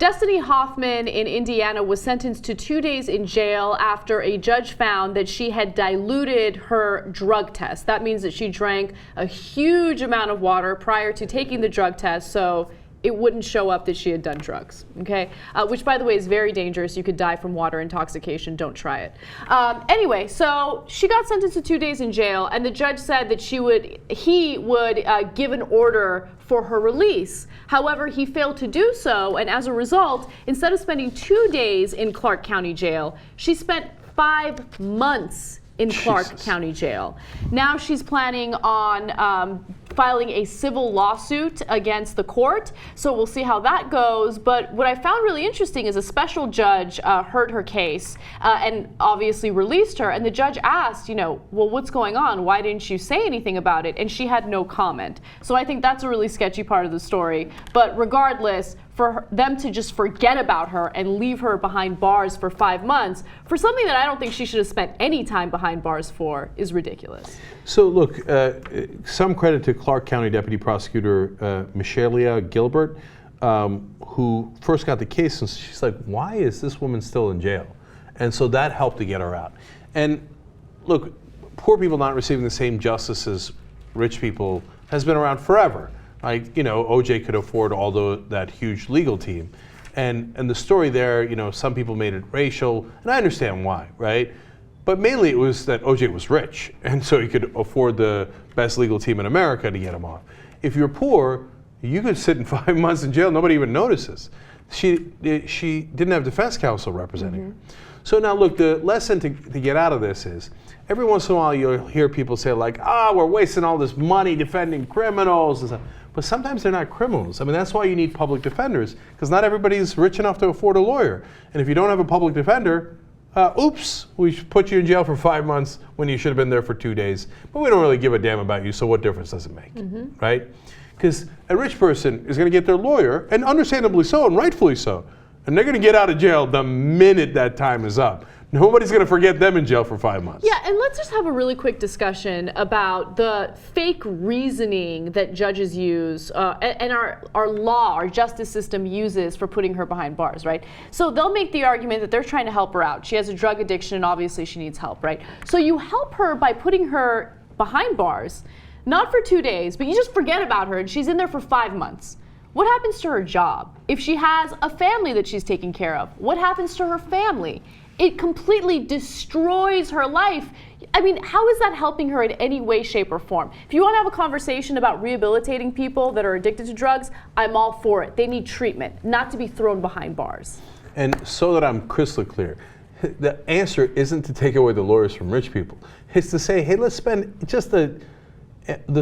Destiny Hoffman in Indiana was sentenced to 2 days in jail after a judge found that she had diluted her drug test. That means that she drank a huge amount of water prior to taking the drug test, so it wouldn't show up that she had done drugs, okay? Which, by the way, is very dangerous. You could die from water intoxication. Don't try it. Anyway, so she got sentenced to 2 days in jail, and the judge said that he would give an order for her release. However, he failed to do so, and as a result, instead of spending 2 days in Clark County Jail, she spent 5 months in Clark County Jail. Now she's planning on filing a civil lawsuit against the court, so we'll see how that goes. But what I found really interesting is a special judge heard her case and obviously released her, and the judge asked, well, what's going on? Why didn't you say anything about it? And she had no comment. So I think that's a really sketchy part of the story. But regardless, for them to just forget about her and leave her behind bars for 5 months for something that I don't think she should have spent any time behind bars for is ridiculous. So look, some credit to Clark County Deputy Prosecutor Michelia Gilbert, who first got the case, and she's like, why is this woman still in jail? And so that helped to get her out. And look, poor people not receiving the same justice as rich people has been around forever. Like, OJ could afford that huge legal team. And the story there, some people made it racial, and I understand why, right? But mainly it was that OJ was rich, and so he could afford the best legal team in America to get him off. If you're poor, you could sit in 5 months in jail, nobody even notices. She didn't have defense counsel representing her. So now look, the lesson to get out of this is, every once in a while you'll hear people say like, we're wasting all this money defending criminals and stuff. But sometimes they're not criminals. I mean, that's why you need public defenders, because not everybody's rich enough to afford a lawyer. And if you don't have a public defender, oops, we should put you in jail for 5 months when you should have been there for 2 days. But we don't really give a damn about you, so what difference does it make, right? Because a rich person is going to get their lawyer, and understandably so, and rightfully so, and they're going to get out of jail the minute that time is up. Nobody's going to forget them in jail for 5 months. Yeah, and let's just have a really quick discussion about the fake reasoning that judges use and our law, our justice system uses for putting her behind bars, right? So they'll make the argument that they're trying to help her out. She has a drug addiction and obviously she needs help, right? So you help her by putting her behind bars, not for 2 days, but you just forget about her and she's in there for 5 months. What happens to her job? If she has a family that she's taking care of, what happens to her family? It completely destroys her life. I mean, how is that helping her in any way, shape, or form? If you want to have a conversation about rehabilitating people that are addicted to drugs, I'm all for it. They need treatment, not to be thrown behind bars. And so that I'm crystal clear, the answer isn't to take away the lawyers from rich people. It's to say, hey, let's spend just the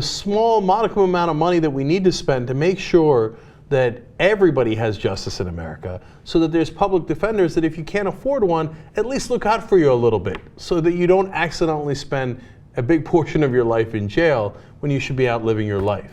small modicum amount of money that we need to spend to make sure that everybody has justice in America, so that there's public defenders that if you can't afford one, at least look out for you a little bit, so that you don't accidentally spend a big portion of your life in jail when you should be out living your life.